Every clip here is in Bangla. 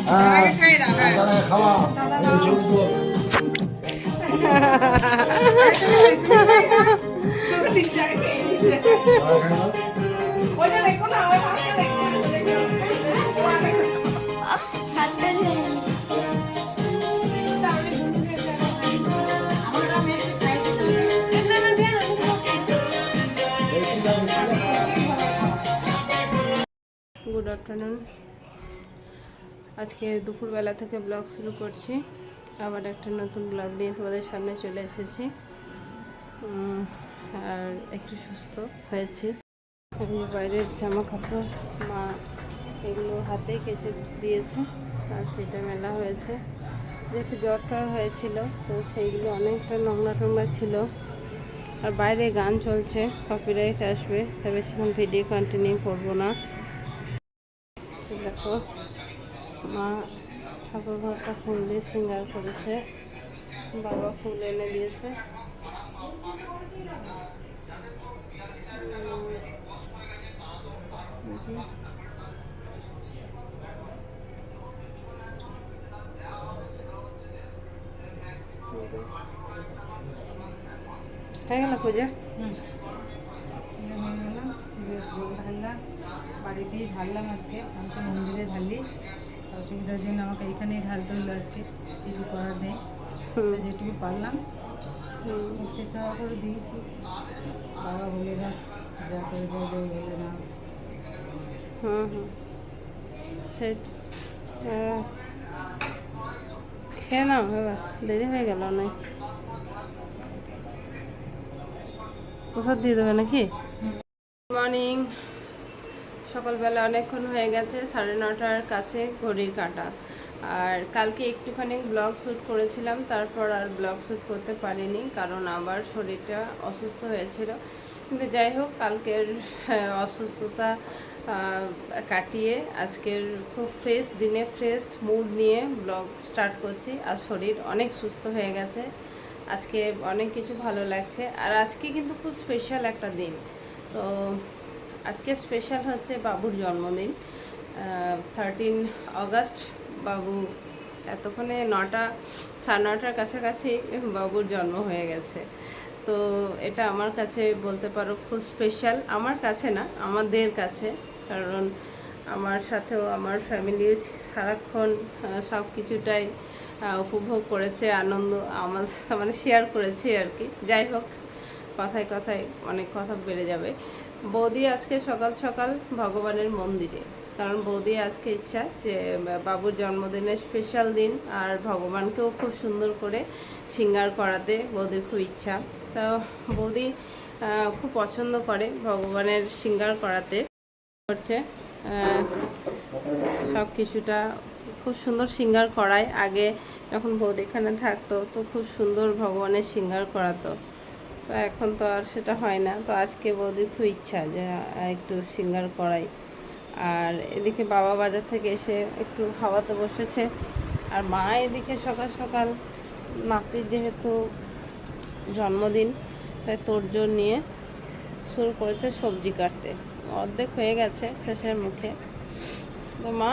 খাওয়া গুড আফটারনুন। আজকে দুপুরবেলা থেকে ব্লগ শুরু করছি। আবার একটা নতুন ব্লগ নিয়ে তোমাদের সামনে চলে এসেছি। আর একটু সুস্থ হয়েছি। বাইরের জামা কাপড় মা এগুলো হাতেই কেচে দিয়েছে, আর সেটা মেলা হয়েছে। যেহেতু জ্বর টর হয়েছিল, তো সেইগুলো অনেকটা নোংরা টোংরা ছিল। আর বাইরে গান চলছে, কপিরাইট আসবে, তবে সেখানে ভিডিও কন্টিনিউ করবো না। দেখো মা ঠাকুর ঘরটা ফুল দিয়ে শৃঙ্গার করেছে, বাবা ফুল এনে দিয়েছে। হয়ে গেল পূজা? শিবের জল ঢাললাম, বাড়িতেই ঢাললাম আজকে। আমি তো মন্দিরে ঢালি, অসুবিধার জন্য আমাকে এখানেই ঢালতে হলো আজকে, কিছু করার নেই। যেটুকু পারলাম মুখে চাওয়া করে দিয়েছি। বাবা বলে না, যা করে দেয় বলে না। সেই খেয়ে নাও, এবার দেরি হয়ে গেল অনেক। প্রসাদ দিয়ে দেবে নাকি? মর্নিং। সকালবেলা অনেকক্ষণ হয়ে গেছে, 9:30টার কাছে ঘড়ির কাঁটা। আর কালকে একটুখানি ব্লগ শ্যুট করেছিলাম, তারপর আর ব্লগ শ্যুট করতে পারিনি, কারণ আবার শরীরটা অসুস্থ হয়েছিল। কিন্তু যাই হোক, কালকের অসুস্থতা কাটিয়ে আজকের খুব ফ্রেশ দিনে ফ্রেশ মুড নিয়ে ব্লগ স্টার্ট করছি। আর শরীর অনেক সুস্থ হয়ে গেছে, আজকে অনেক কিছু ভালো লাগছে। আর আজকে কিন্তু খুব স্পেশাল একটা দিন। তো আজকে স্পেশাল হচ্ছে বাবুর জন্মদিন, 13 আগস্ট। বাবু এতক্ষণে 9:30টার কাছাকাছি বাবুর জন্ম হয়ে গেছে। তো এটা আমার কাছে বলতে পারো খুব স্পেশাল। আমার কাছে না, আমাদের কাছে, কারণ আমার সাথেও আমার ফ্যামিলির সারাক্ষণ সব কিছুটাই উপভোগ করেছে, আনন্দ আমার মানে শেয়ার করেছে আর কি। যাই হোক, কথায় কথায় অনেক কথা বেড়ে যাবে। বৌদি আজকে সকাল সকাল ভগবানের মন্দিরে, কারণ বৌদি আজকে ইচ্ছা যে বাবুর জন্মদিনের স্পেশাল দিন, আর ভগবানকেও খুব সুন্দর করে শৃঙ্গার করাতে বৌদির খুব ইচ্ছা। তো বৌদি খুব পছন্দ করে ভগবানের শৃঙ্গার করাতে, করছে সব কিছুটা খুব সুন্দর শৃঙ্গার করায়। আগে যখন বৌদি এখানে থাকতো, তো খুব সুন্দর ভগবানের শৃঙ্গার করাতো। তো এখন তো আর সেটা হয় না। তো আজকে বৌদির খুব ইচ্ছা যে একটু শৃঙ্গার করাই। আর এদিকে বাবা বাজার থেকে এসে একটু খাওয়াতে বসেছে, আর মা এদিকে সকাল সকাল নাতির যেহেতু জন্মদিন, তাই তোড়জোড় নিয়ে শুরু করেছে সবজি কাটতে। অর্ধেক হয়ে গেছে, শেষের মুখে। তো মা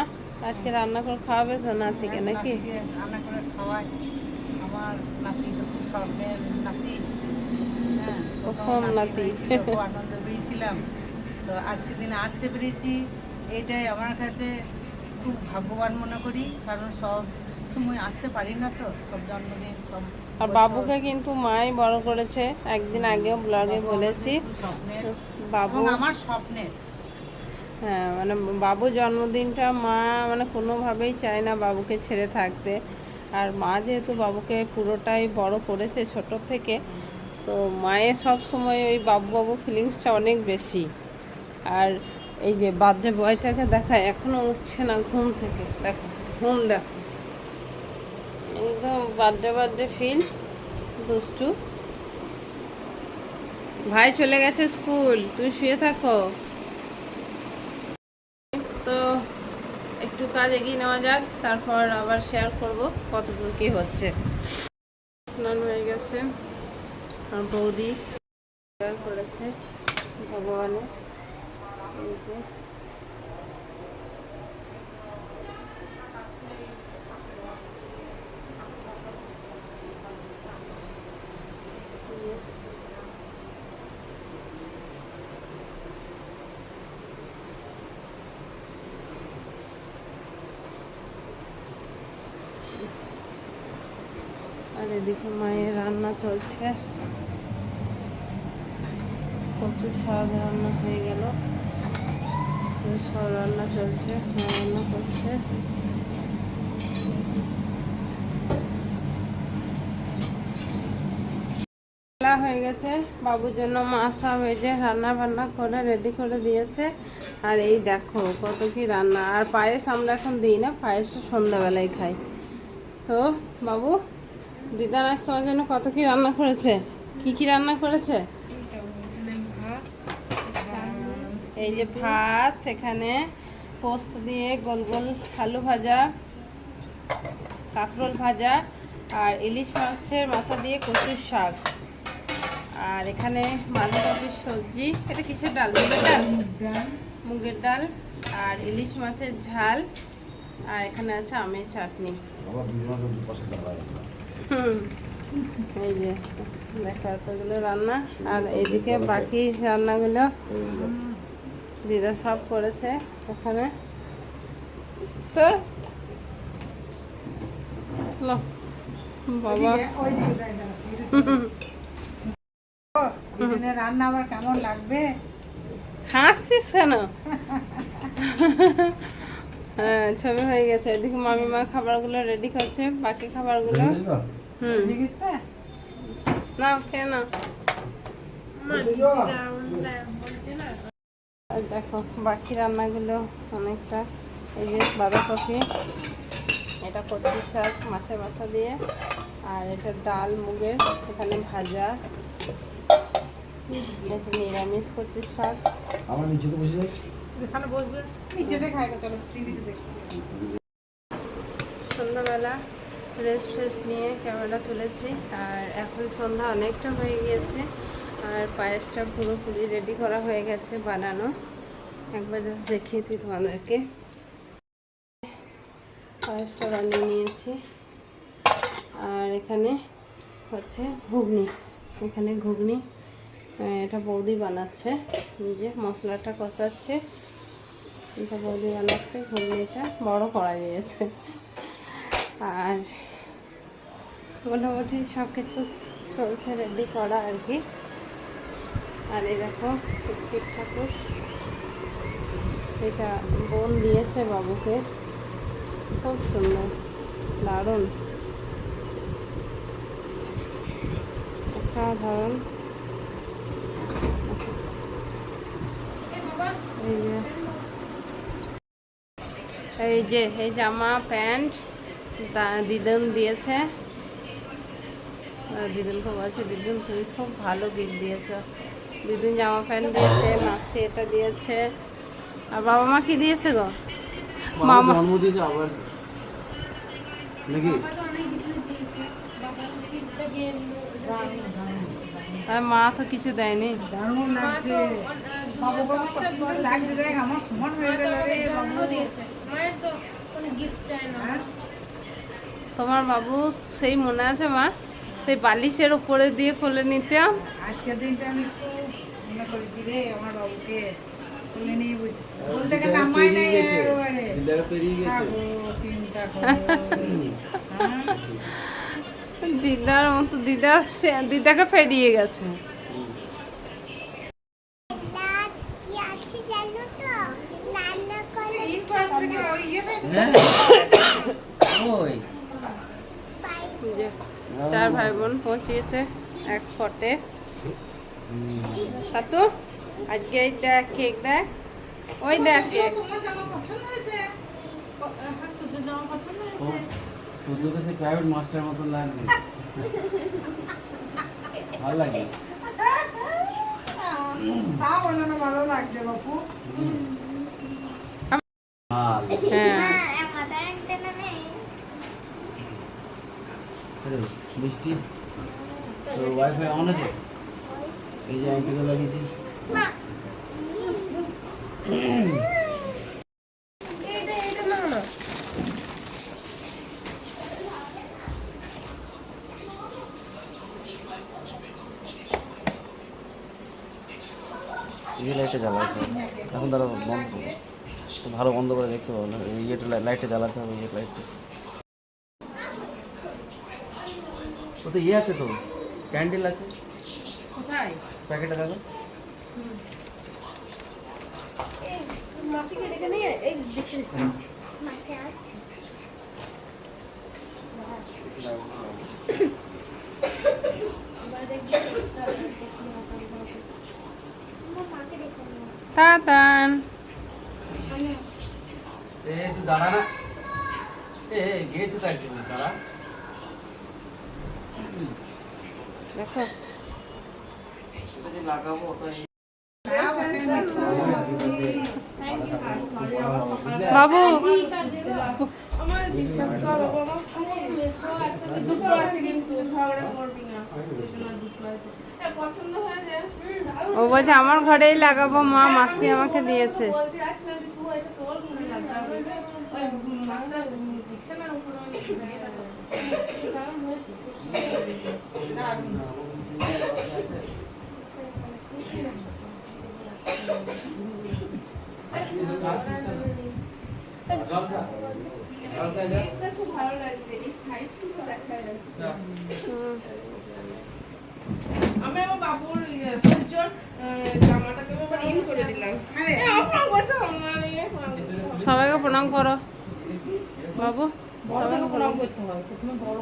আজকে রান্না করে খাওয়াবে তো নাতিকে নাকি? রান্না করে খাওয়াই। আমার নাতি তো খুব স্বপ্নের নাতি, প্রথম নাতি। খুব আনন্দ পেয়েছিলাম। তো আজকের দিনে আসতে পেরেছি, এইটাই আমার কাছে খুব ভাগ্যবান মনে করি, কারণ সব সময় আসতে পারি না তো, সব জন্মদিন সব। আর বাবুকে কিন্তু মাই বড় করেছে, একদিন আগেও ব্লগে বলেছি। বাবু আমার স্বপ্নের। হ্যাঁ, মানে বাবু জন্মদিনটা মা মানে কোনোভাবেই চায় না বাবুকে ছেড়ে থাকতে। আর মা যেহেতু বাবুকে পুরোটাই বড় করেছে ছোট থেকে, তো মায়ের সব সময় ওই বাবু বাবু ফিলিংসটা অনেক বেশি। আর এই যে বার্থডে বয়টাকে দেখায়, এখনো উঠছে না ঘুম থেকে, দেখো ঘুম দেখো, একদম বার্থডে ফিল, দুষ্টু। ভাই চলে গেছে স্কুল, তুমি শুয়ে থাকো। তো একটু কাজ এগিয়ে নেওয়া যাক, তারপর আবার শেয়ার করব কতদূর কি হচ্ছে। স্নান হয়ে গেছে, আর বৌদি শেয়ার করেছে ভগবানের। এই যে আর এদিকে মায়ের রান্না চলছে, প্রচুর শাক রান্না হয়ে গেল, সব রান্না চলছে, মা রান্না করছে। বেলা হয়ে গেছে, বাবুর জন্য মা সব এই যে রান্না বান্না করে রেডি করে দিয়েছে। আর এই দেখো কত কি রান্না। আর পায়েস আমরা এখন দিই না, পায়েসটা সন্ধ্যাবেলায় খাই। তো বাবু দিদার আজ তোমার জন্য কত কি রান্না করেছে, কি কি রান্না করেছে? এই যে ভাত, এখানে পোস্ত দিয়ে গোল গোল আলু ভাজা, কাঁকরোল ভাজা, আর ইলিশ মাছের মাথা দিয়ে কচুর শাক, আর এখানে বাঁধাকপির সবজি, এটা কিসের ডাল? মুগের ডাল, আর ইলিশ মাছের ঝাল, আর এখানে আছে আমের চাটনি। এই যে দেখো এতগুলো রান্না। আর এইদিকে বাকি রান্নাগুলো দিদা সব করেছে এখানে। তো বাবা রান্না আবার কেমন লাগবে? হাসছিস কেন? হ্যাঁ, ছবি হয়ে গেছে। এদিকে মামিমা খাবারগুলো রেডি করছে, বাকি খাবারগুলো। না খেয়ে না। আর দেখো বাকি রান্নাগুলো অনেকটা। এই যে বাঁধাকপি, এটা কচু শাক মাছের মাথা দিয়ে, আর এটা ডাল মুগের, এখানে ভাজা, এটা নিরামিষ কচু শাক। আমার নিচে তো বসে যাই, এখানে বসবে, নিচেতে খাইবে। চলো সন্ধ্যাবেলা রেস্ট ফেস্ট নিয়ে ক্যামেরা তুলেছি। আর এখন সন্ধ্যা অনেকটা হয়ে গিয়েছে, আর পায়েসটা পুরোপুরি রেডি করা হয়ে গেছে বানানো। একবার জাস্ট দেখিয়ে দিই তোমাদেরকে। পায়েসটা বানিয়ে নিয়েছি। আর এখানে হচ্ছে ঘুগনি, এখানে ঘুগনি, এটা বৌদি বানাচ্ছে, যে মশলাটা কষাচ্ছে, এটা বৌদি বানাচ্ছে। ঘুগনিটা বড় করা গিয়েছে। আর মোটামুটি সব কিছু চলছে রেডি করা আর কি। আর এই দেখো শিব ঠাকুর, এটা বোন দিয়েছে বাবুকে, খুব সুন্দর, দারুণ, অসাধারণ। এই যে এই জামা প্যান্ট দিদুন দিয়েছে। দিদুনকে বলছে, দিদুন তুমি খুব ভালো গিফট দিয়েছো। দিদুন জামা প্যান্ট দিয়েছে, মাসি এটা দিয়েছে। আর বাবা মা কি দিয়েছে গো? মামা জন্ম দিয়েছে আবার নাকি? আর মা তো কিছু দেয়নি। দারুণ লাগছে, বাবু বাবা কত লাগছে। দেখ আমার সমান হয়ে গেল রে বাবু। মায়ের তো কোনো গিফট চাই না। তোমার বাবু সেই মনে আছে মা, সেই বালিশের উপরে দিয়ে খুলে নিতাম। আজকের দিনটা আমি খুব মনে করেছি রে আমার বাবুকে খুলে নিয়ে বসে বলতে গেলে নামাই নাই একেবারে। দিদাকে পেরিয়ে গেছে। চিন্তা করো। দিদার মতো দিদাকে ফেরিয়ে গেছে। যে চার ভাই বোন পৌঁছিয়েছে এক্সপোর্টে। সাতু আজকে এই দেখ কেক, দেখ ওই দেখ কেক। তোমার জামা পছন্দ হয়েছে? তোর জামা পছন্দ হয়েছে? তোকে সে প্রাইভেট মাস্টার মতন লাগবে, ভালো লাগে। তা বলো না, ভালো লাগছে বাপু। হ্যাঁ বৃষ্টি তোর ওয়াইফাই অন আছে? এই যে আইপিটা লাগিয়েছিস। এটা না না এই লাইটটা জ্বালাতে হবে এখন, তারা বন্ধ ভালো বন্ধ করে দেখতে পাবো না। ইয়েটা লাইটটা জ্বালাতে হবে, এই লাইটটা। ও তো ইয়ে আছে তো, ক্যান্ডেল আছে কোথায়? প্যাকেটে দেখো। এই মাসিকে ডেকে নিয়ে এই দেখে মাসি আসছে মাকে ডেকে নিয়ে আসছে তাতান এ তুই দাঁড়া না, গিয়েছে তো একজন, দাঁড়া। দেখো সেটা যে লাগাবো ওটা বাবু আমার বিশ্বাস করো বাবা আমার মেসো একটা দুটো আছে কিন্তু ঝগড়া করবি না দুটো আছে পছন্দ হয়ে যায় ও বলছে আমার ঘরেই লাগাবো মা, মাসি আমাকে দিয়েছে। বলতে আসলে যে তুই এটা তোর ঘরে লাগাবে ওই মাথা বিছানার উপরে ওই এটা তো কারণ হয়েছে এটা খুব ভালো লাগছে এই সাইড থেকে দেখা যাচ্ছে আমি আমার বাবুর জোর জামাটাকে আবার ইন করে দিলাম আপনার কথা মানে সবাইকে প্রণাম করো বাবু, বড়টাকে প্রণাম করতে হয়, প্রথমে বড়।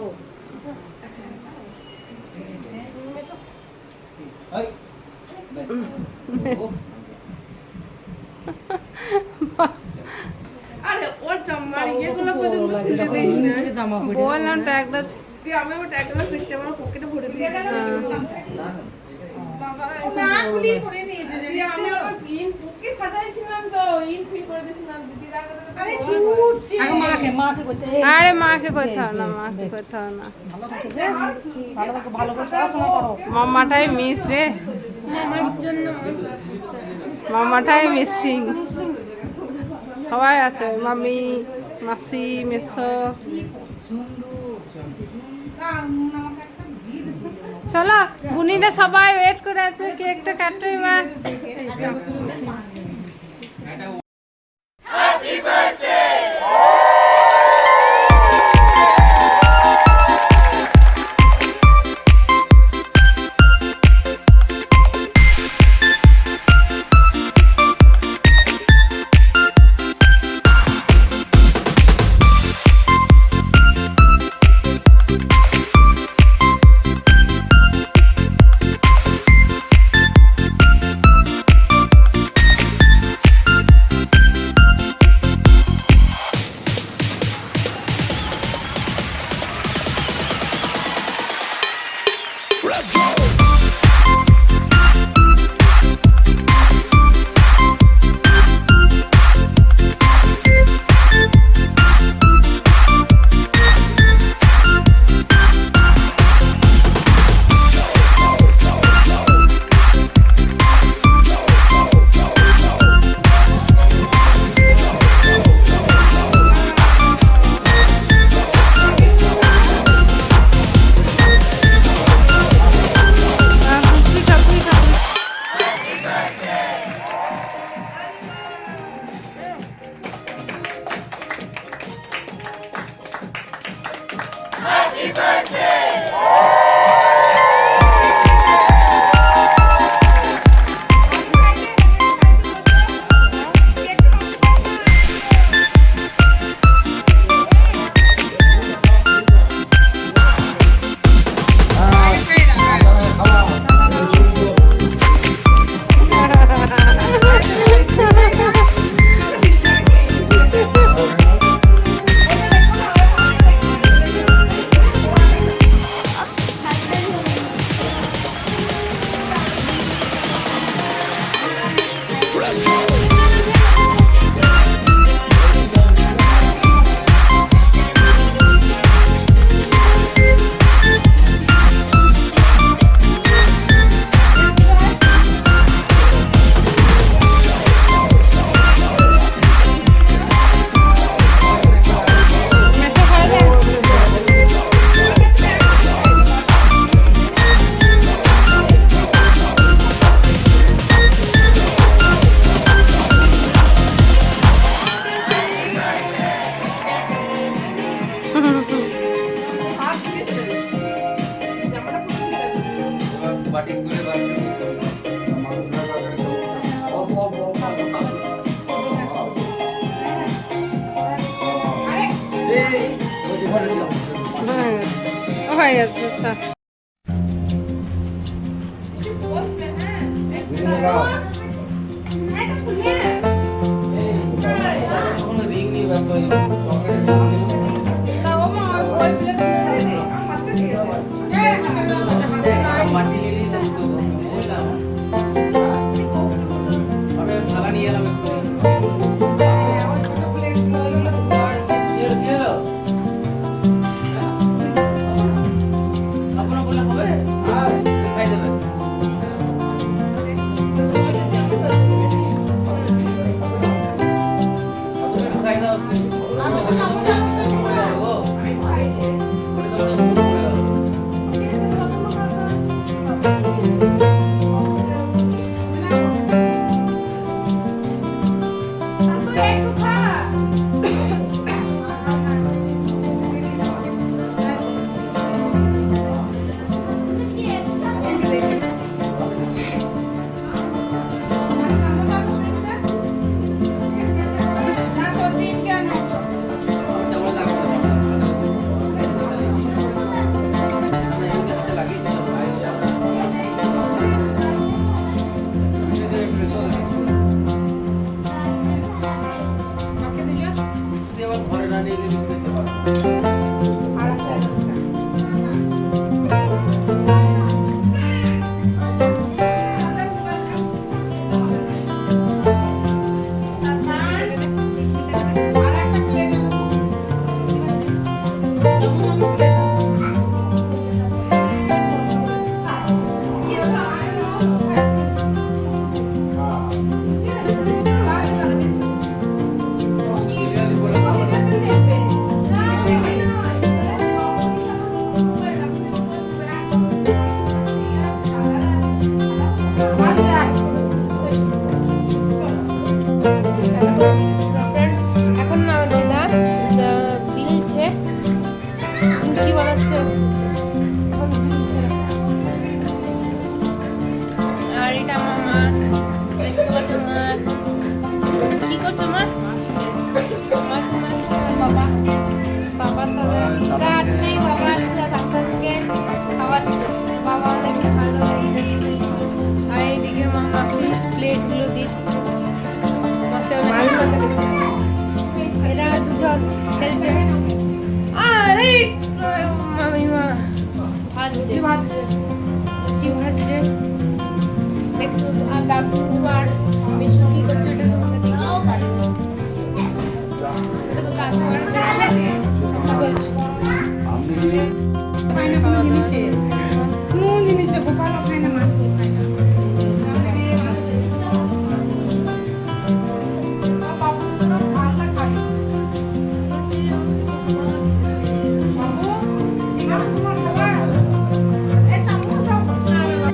আরে ওর জামার ইয়েগুলো পর্যন্ত খুলে দেই না জামা পরে বললাম তো একটা তুই আমি আমার টাকাটা ফিরতে আমার পকেটে ভরে দিয়ে বাবা না খুলি করে নিয়েছে যে দিয়ে আমি আমার ইন বুকে সাজাইছিলাম তো ইন ফ্রি করে দিয়েছিলাম দিদির আগে আরে ছুটছে আগে মাকে করতে আরে মাকে কোথাও না, মাকে কোথাও না, ভালো করে পড়াশোনা করো। মাম্মাটাই মিস রে, আমার জন্য মাম্মাটাই মিসিং। সবাই আছে, মামি, মাসি, মেসো। চলো বুনিরা সবাই ওয়েট করে আছে, কেকটা কাটো এবার। কাটিং করে হয়ে গেছে থাক। রিং নিয়ে ব্যস্ত হয়ে মাটি নিয়ে নিয়ে তো বললাম আরে থালা নিয়ে এলাম একটু আপনার বলে হবে আর খাই দেবেন খাই দাও ঘরে না নিয়ে গেলে খেতে পারবো এখন না দিদা বিলছে লুচি বানাচ্ছে এখন বিলছে আর এটা আমার মা দেখতে পাচ্ছ মা কি করছো মা বাবা বাবা তাদের গাছ নেই বাবা ডাক্তার থেকে খাবার বাবা অনেক ভালো লাগছে আর এইদিকে মামা প্লেটগুলো দিচ্ছে এরা দুজন খেলছে আরে মামিমা ভাজছে লুচি ভাজছে দেখো আর দাদু আর মিশুকি